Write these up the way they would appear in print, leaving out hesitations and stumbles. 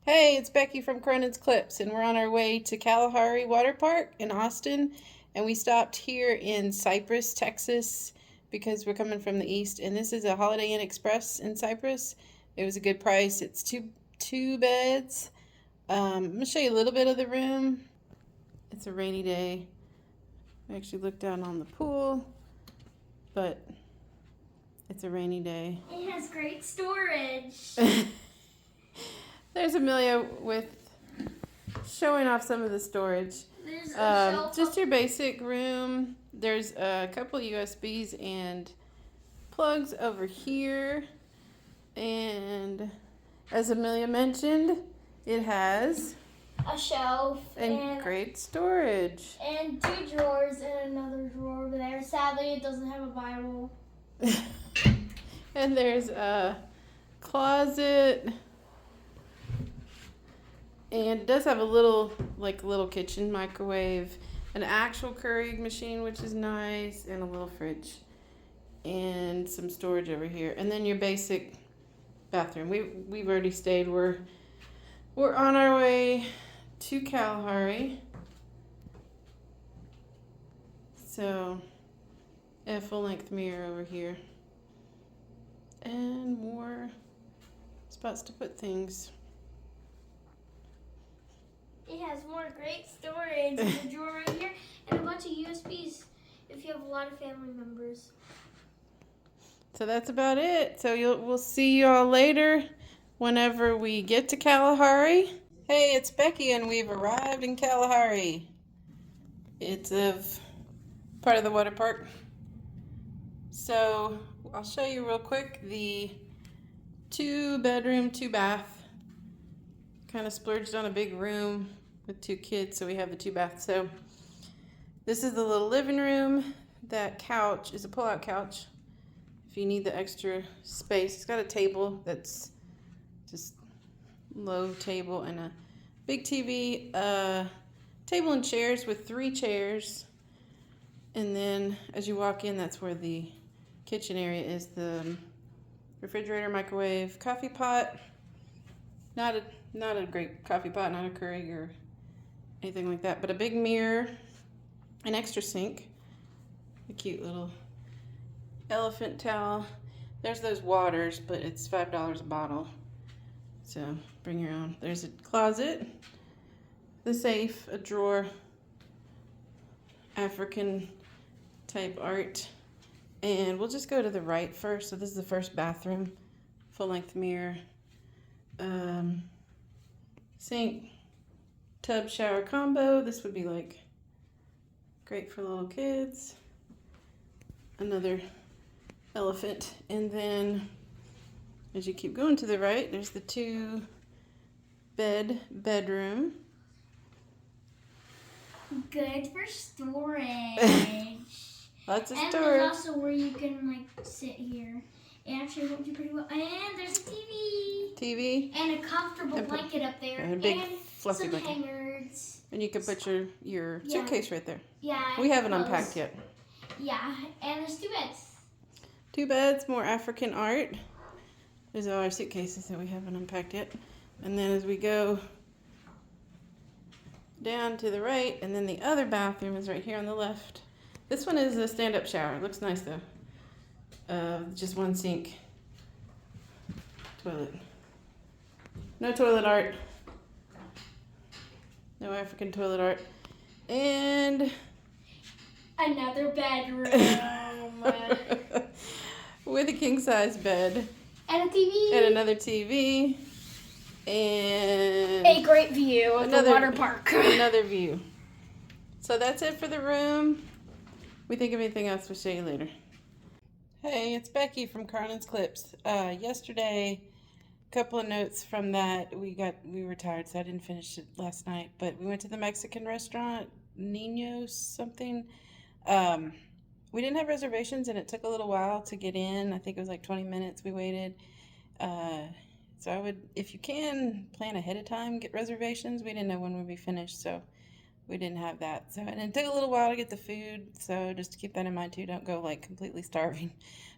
Hey, it's Becky from Cronin's Clips, and we're on our way to Kalahari Water Park in Austin. And we stopped here in Cypress, Texas, because we're coming from the east. And this is a Holiday Inn Express in Cypress. It was a good price. It's two beds. I'm gonna show you a little bit of the room. It's a rainy day. I actually looked down on the pool, but it's a rainy day. It has great storage. There's Amelia with showing off some of the storage. There's a shelf Just your basic room. There's a couple USBs and plugs over here. And as Amelia mentioned, it has a shelf and great storage. and two drawers and another drawer over there. Sadly, it doesn't have a Bible. And there's a closet. And it does have a little kitchen microwave, an actual Keurig machine, which is nice, and a little fridge, and some storage over here. And then your basic bathroom. We've already stayed. We're on our way to Kalahari. So, a full-length mirror over here, and more spots to put things. It has more great storage in the drawer right here and a bunch of USBs if you have a lot of family members. So that's about it. So we'll see you all later whenever we get to Kalahari. Hey, it's Becky and we've arrived in Kalahari. It's part of the water park. So I'll show you real quick the 2-bedroom, 2-bath. Kind of splurged on a big room with 2 kids, so we have the 2 baths. So this is the little living room. That couch is a pull-out couch if you need the extra space. It's got a table that's just low table and a big TV, table and chairs with 3 chairs. And then as you walk in, that's where the kitchen area is. The refrigerator, microwave, coffee pot. Not a great coffee pot, not a Keurig or anything like that, but a big mirror, an extra sink, a cute little elephant towel. There's those waters, but it's $5 a bottle, so bring your own. There's a closet, the safe, a drawer, African type art, and we'll just go to the right first. So this is the first bathroom, full-length mirror. Sink, tub, shower combo. This would be like great for little kids. Another elephant. And then as you keep going to the right, there's the 2-bedroom. Good for storage. Lots of and storage. there's also where you can like sit here. It actually works pretty well. And there's a TV. And a comfortable blanket up there. And a big fluffy some blanket. Hangers. And you can put your suitcase right there. Yeah. We haven't unpacked yet. Yeah, and there's 2 beds. 2 beds, more African art. There's all our suitcases that we haven't unpacked yet. And then as we go down to the right, and then the other bathroom is right here on the left. This one is a stand-up shower. It looks nice though. Just 1 sink. Toilet. No toilet art. No African toilet art. And another bedroom. with a king-size bed. And a TV. And another TV. And a great view of the water park. Another view. So that's it for the room. We think of anything else, we'll show you later. Hey, it's Becky from Cronin's Clips. Yesterday, a couple of notes from that. We were tired, so I didn't finish it last night. But we went to the Mexican restaurant, Nino's something. We didn't have reservations, and it took a little while to get in. I think it was like 20 minutes we waited. So I would, if you can, plan ahead of time, get reservations. We didn't know when we'd be finished, so we didn't have that. So, and it took a little while to get the food, so just to keep that in mind too. Don't go like completely starving.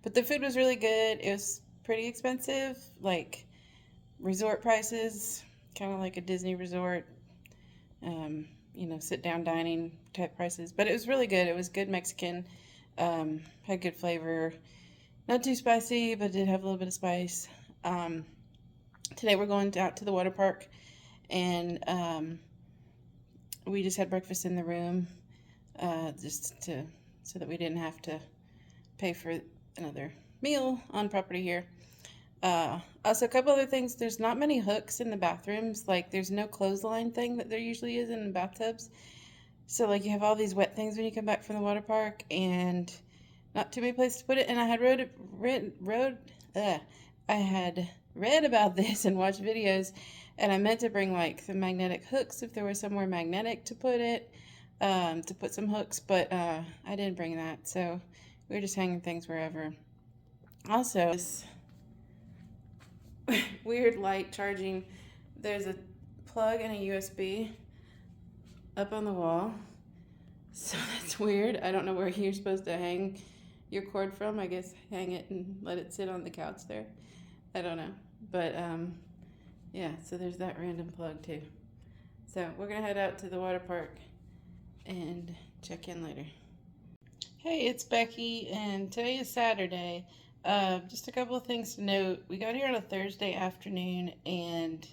But the food was really good. It was pretty expensive, like resort prices. kind of like a Disney resort, you know, sit-down dining type prices. But it was really good. It was good Mexican, had good flavor. Not too spicy, but it did have a little bit of spice. Today we're going out to the water park, and we just had breakfast in the room, so that we didn't have to pay for another meal on property here. Also, a couple other things. There's not many hooks in the bathrooms. Like, there's no clothesline thing that there usually is in the bathtubs. So, like, you have all these wet things when you come back from the water park, and not too many places to put it. And I had I had read about this and watched videos, and I meant to bring like the magnetic hooks if there was somewhere magnetic to put it, to put some hooks, but I didn't bring that, so we were just hanging things wherever. Also, this weird light charging. There's a plug and a USB up on the wall, so that's weird. I don't know where you're supposed to hang your cord from. I guess hang it and let it sit on the couch there. I don't know, but yeah, so there's that random plug too. So we're gonna head out to the water park and check in later. Hey, it's Becky, and today is Saturday. Just a couple of things to note. We got here on a Thursday afternoon, and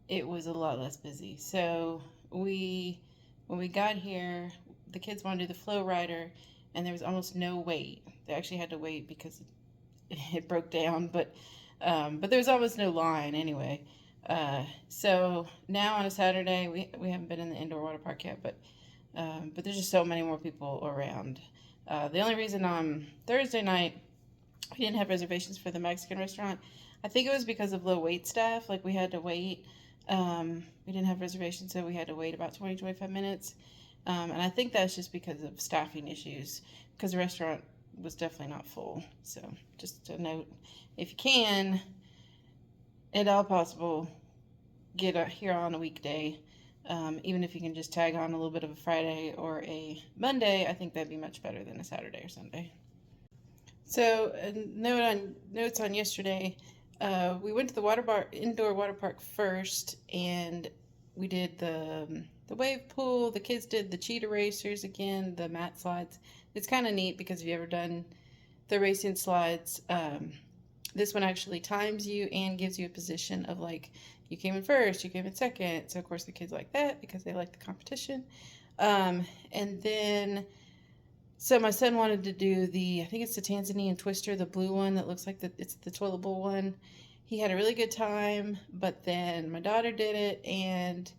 it was a lot less busy. So when we got here, the kids wanted to do the flow rider, and there was almost no wait. They actually had to wait because it broke down, but there was almost no line anyway. So now on a Saturday, we haven't been in the indoor water park yet, but there's just so many more people around. The only reason on Thursday night we didn't have reservations for the Mexican restaurant, I think it was because of low wait staff. Like, we had to wait. We didn't have reservations, so we had to wait about 20-25 minutes. And I think that's just because of staffing issues, because the restaurant was definitely not full. So just a note, if you can, at all possible, get here on a weekday. Even if you can just tag on a little bit of a Friday or a Monday, I think that'd be much better than a Saturday or Sunday. So notes on yesterday, we went to the indoor water park first, and we did the wave pool. The kids did the cheetah racers again, the mat slides. It's kind of neat because if you've ever done the racing slides, this one actually times you and gives you a position of, like, you came in first, you came in second. So of course the kids like that because they like the competition. And then, so my son wanted to do I think it's the Tanzanian twister, the blue one that looks like it's the toilet bowl one. He had a really good time, but then my daughter did it and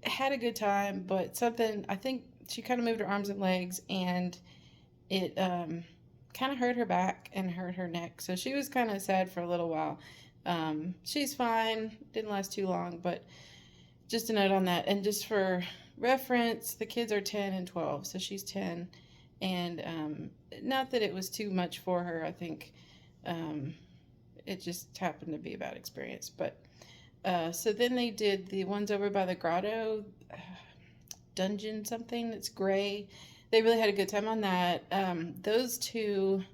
had a good time, but I think she kind of moved her arms and legs, and it kind of hurt her back and hurt her neck. So she was kind of sad for a little while. She's fine. Didn't last too long, but just a note on that. And just for reference, the kids are 10 and 12, so she's 10. And not that it was too much for her. I think it just happened to be a bad experience. But so then they did the ones over by the grotto, dungeon something that's gray. They really had a good time on that. Those two,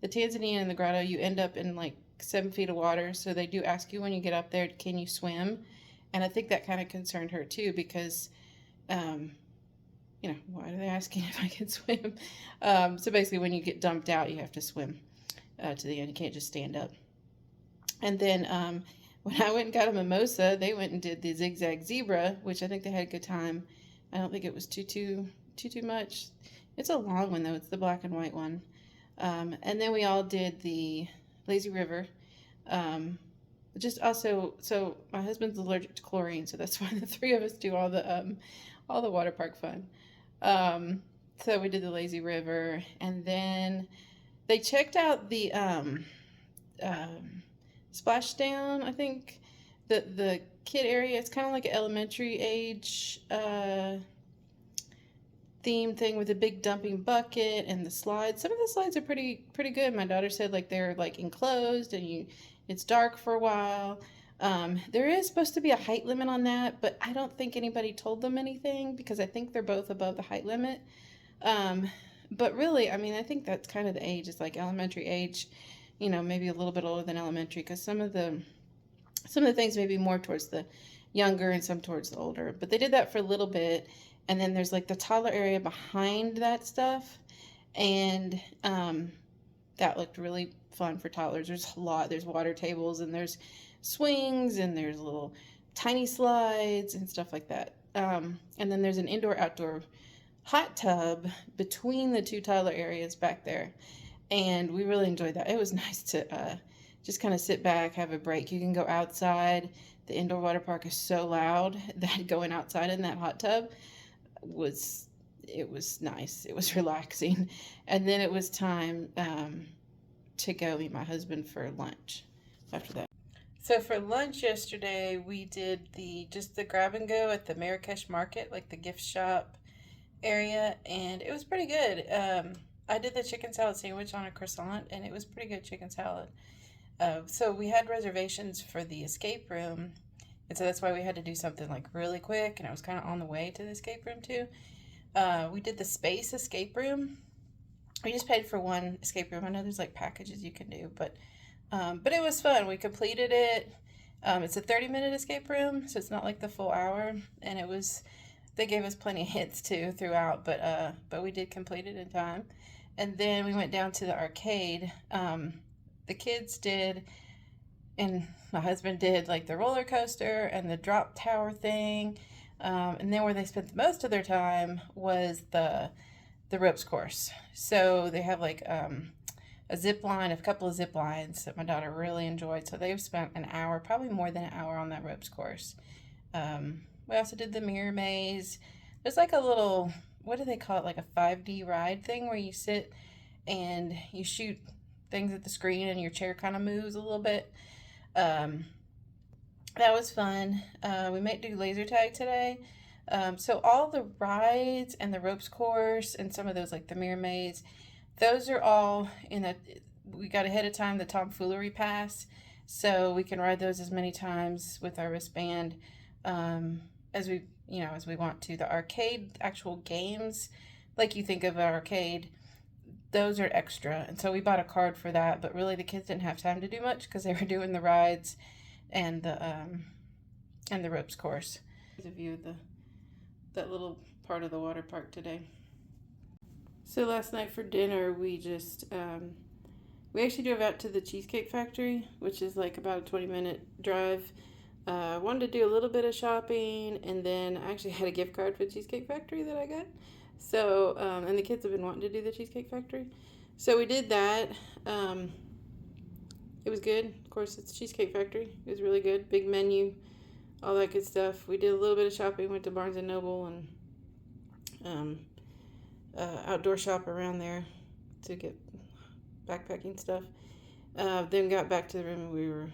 the Tanzanian and the grotto, you end up in like 7 feet of water. So they do ask you when you get up there, can you swim? And I think that kind of concerned her too, because, why are they asking if I can swim? So basically when you get dumped out, you have to swim to the end. You can't just stand up. And then when I went and got a mimosa, they went and did the zigzag zebra, which I think they had a good time. I don't think it was too much. It's a long one though. It's the black and white one. And then we all did the lazy river. Just also, so my husband's allergic to chlorine, so that's why the three of us do all the water park fun. So we did the lazy river, and then they checked out the splashdown. I think the kid area. It's kind of like an elementary age theme thing with a big dumping bucket and the slides. Some of the slides are pretty good. My daughter said like they're like enclosed and it's dark for a while. There is supposed to be a height limit on that, but I don't think anybody told them anything because I think they're both above the height limit. But really, I mean, I think that's kind of the age. It's like elementary age, maybe a little bit older than elementary, because some of the Some of the things maybe more towards the younger and some towards the older. But they did that for a little bit. And then there's like the toddler area behind that stuff. And that looked really fun for toddlers. There's a lot. There's water tables and there's swings and there's little tiny slides and stuff like that. And then there's an indoor-outdoor hot tub between the two toddler areas back there. And we really enjoyed that. It was nice to just kind of sit back, have a break. You can go outside. The indoor water park is so loud that going outside in that hot tub was nice. It was relaxing. And then it was time to go meet my husband for lunch after that. So for lunch yesterday, we did just the grab and go at the Marrakesh market, like the gift shop area, and it was pretty good. I did the chicken salad sandwich on a croissant, and it was pretty good chicken salad. So we had reservations for the escape room, and so that's why we had to do something like really quick, and I was kind of on the way to the escape room too. We did the space escape room. We just paid for one escape room. I know there's like packages you can do, but it was fun. We completed it. It's a 30-minute escape room, so it's not like the full hour, and they gave us plenty of hits too throughout, but we did complete it in time. And then we went down to the arcade. The kids did, and my husband did, like the roller coaster and the drop tower thing. And then where they spent most of their time was the ropes course. So they have like a zip line, a couple of zip lines that my daughter really enjoyed. So they've spent an hour, probably more than an hour on that ropes course. We also did the mirror maze. There's like a little, what do they call it? Like a 5D ride thing where you sit and you shoot things at the screen and your chair kind of moves a little bit. That was fun. We might do laser tag today. So all the rides and the ropes course and some of those like the mirror maze, those are all we got ahead of time the tomfoolery pass, so we can ride those as many times with our wristband as we want to. The arcade actual games, like you think of an arcade, those are extra, and so we bought a card for that, but really the kids didn't have time to do much because they were doing the rides and the ropes course. Here's a view of that little part of the water park today. So last night for dinner, we actually drove out to the Cheesecake Factory, which is like about a 20-minute drive. Wanted to do a little bit of shopping, and then I actually had a gift card for the Cheesecake Factory that I got. So, and the kids have been wanting to do the Cheesecake Factory. So we did that. It was good. Of course, it's Cheesecake Factory. It was really good. Big menu, all that good stuff. We did a little bit of shopping, went to Barnes & Noble and outdoor shop around there to get backpacking stuff. Then got back to the room and we were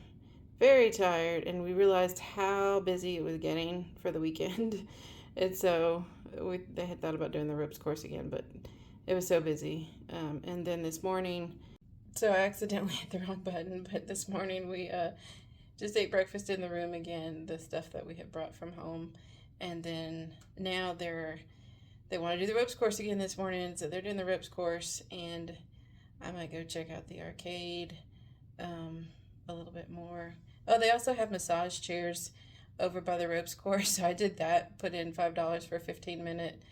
very tired, and we realized how busy it was getting for the weekend. And so they had thought about doing the ropes course again, but it was so busy. And then this morning, so I accidentally hit the wrong button, but this morning we just ate breakfast in the room again, the stuff that we had brought from home. And then now they want to do the ropes course again this morning, so they're doing the ropes course, and I might go check out the arcade a little bit more. Oh, they also have massage chairs over by the ropes course, so I did that, put in $5 for a 15-minute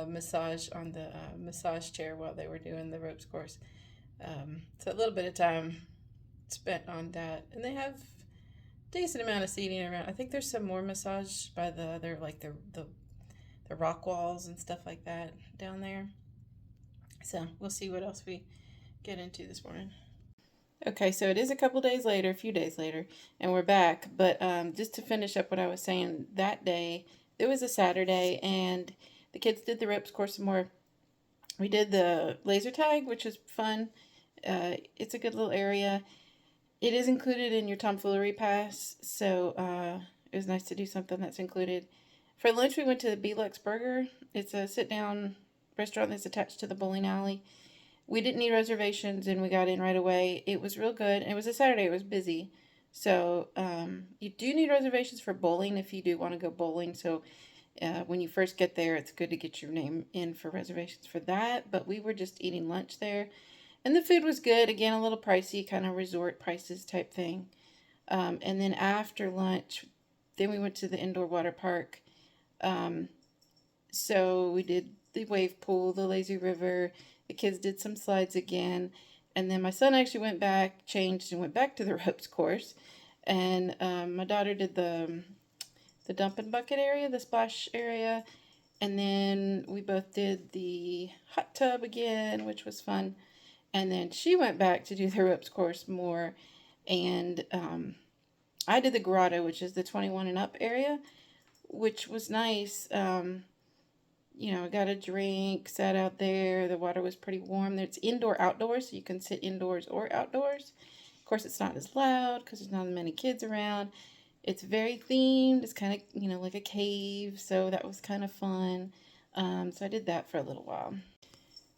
massage on the massage chair while they were doing the ropes course. So a little bit of time spent on that, and they have decent amount of seating around. I think there's some more massage by the other, like the rock walls and stuff like that down there. So we'll see what else we get into this morning. Okay, so it is a few days later, and we're back. But just to finish up what I was saying, that day, it was a Saturday, and the kids did the ropes course some more. We did the laser tag, which was fun. It's a good little area. It is included in your tomfoolery pass, so it was nice to do something that's included. For lunch, we went to the Belux Burger. It's a sit-down restaurant that's attached to the bowling alley. We didn't need reservations, and we got in right away. It was real good. It was a Saturday. It was busy. So you do need reservations for bowling if you do want to go bowling. So when you first get there, it's good to get your name in for reservations for that. But we were just eating lunch there. And the food was good. Again, a little pricey, kind of resort prices type thing. And then after lunch, then we went to the indoor water park. So we did the wave pool, the lazy river. The kids did some slides again. And then my son actually went back, changed, and went back to the ropes course. And my daughter did the dump and bucket area, the splash area. And then we both did the hot tub again, which was fun. And then she went back to do the ropes course more. And I did the grotto, which is the 21 and up area, which was nice. You know, I got a drink, sat out there. The water was pretty warm. It's indoor, outdoors, so you can sit indoors or outdoors. Of course, it's not as loud because there's not as many kids around. It's very themed. It's kind of, you know, like a cave, so that was kind of fun. So I did that for a little while.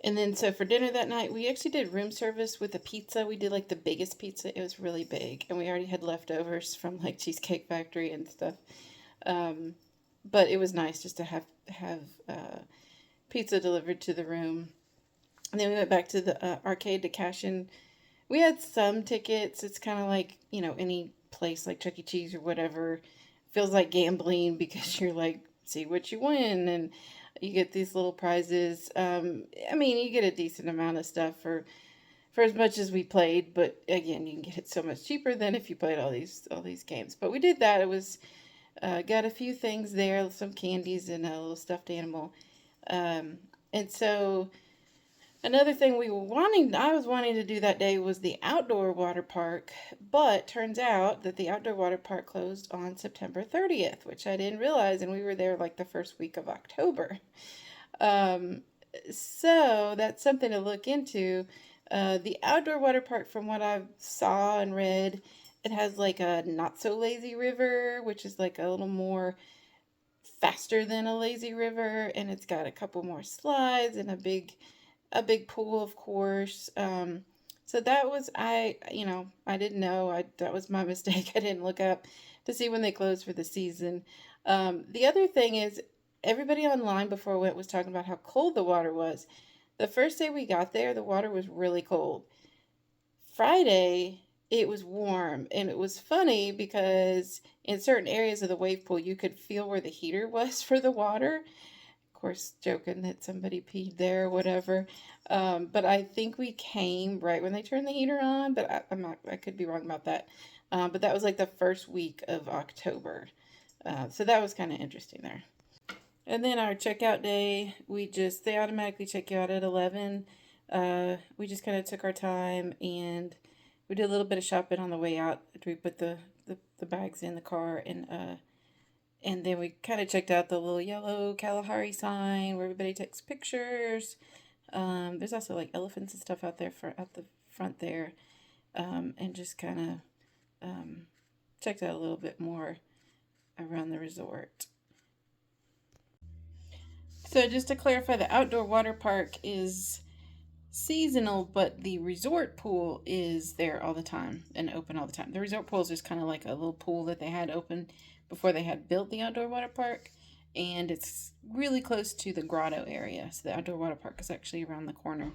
And then, so for dinner that night, we actually did room service with a pizza. We did like the biggest pizza. It was really big, and we already had leftovers from like Cheesecake Factory and stuff. But it was nice just to have pizza delivered to the room. And then we went back to the arcade to cash in. We had some tickets. It's kind of like, you know, any place like Chuck E. Cheese or whatever. Feels like gambling because you're like, see what you win, and you get these little prizes. I mean, you get a decent amount of stuff for as much as we played, but again, you can get it so much cheaper than if you played all these games. But we did that. It was got a few things there, some candies and a little stuffed animal. And so another thing I was wanting to do that day was the outdoor water park, but turns out that the outdoor water park closed on September 30th, which I didn't realize, and we were there like the first week of October. So that's something to look into. The outdoor water park, from what I saw and read, it has like a not so lazy river, which is like a little more faster than a lazy river, and it's got a couple more slides and a big pool, of course. So that was, I didn't know. That was my mistake. I didn't look up to see when they closed for the season. The other thing is, everybody online before I went was talking about how cold the water was. The first day we got there, the water was really cold. Friday, it was warm, and it was funny because in certain areas of the wave pool, you could feel where the heater was for the water. Of course, joking that somebody peed there or whatever. But I think we came right when they turned the heater on, but I could be wrong about that. But that was like the first week of October. So that was kind of interesting there. And then our checkout day, they automatically check you out at 11. We just kind of took our time, and we did a little bit of shopping on the way out. We put the bags in the car, and then we kind of checked out the little yellow Kalahari sign where everybody takes pictures. There's also like elephants and stuff out there at the front there, and just kind of checked out a little bit more around the resort. So just to clarify, the outdoor water park is seasonal, but the resort pool is there all the time and open all the time. The resort pool is just kind of like a little pool that they had open before they had built the outdoor water park, and it's really close to the grotto area. So the outdoor water park is actually around the corner.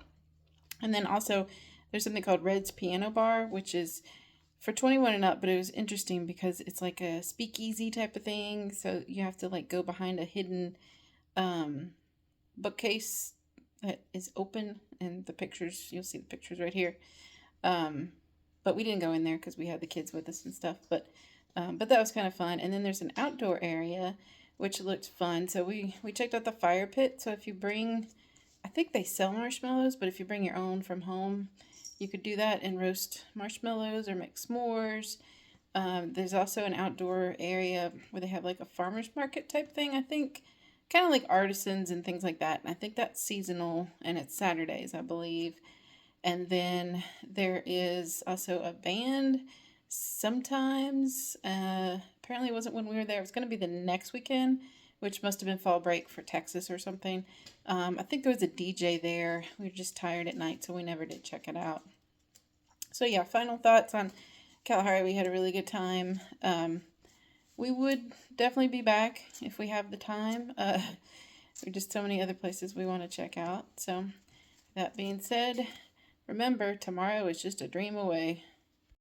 And then also there's something called Red's Piano Bar, which is for 21 and up, but it was interesting because it's like a speakeasy type of thing. So you have to like go behind a hidden bookcase that is open, and the pictures, you'll see the pictures right here. But we didn't go in there because we had the kids with us and stuff, but that was kind of fun. And then there's an outdoor area which looked fun. So we checked out the fire pit. So if you bring, I think they sell marshmallows, but if you bring your own from home, you could do that and roast marshmallows or make s'mores. There's also an outdoor area where they have like a farmer's market type thing, I think. Kind of like artisans and things like that. And I think that's seasonal, and it's Saturdays, I believe. And then there is also a band sometimes. Apparently it wasn't when we were there. It was going to be the next weekend, which must have been fall break for Texas or something. I think there was a DJ there. We were just tired at night, so we never did check it out. So yeah, final thoughts on Kalahari. We had a really good time. We would definitely be back if we have the time. There are just so many other places we want to check out. So that being said, remember, tomorrow is just a dream away.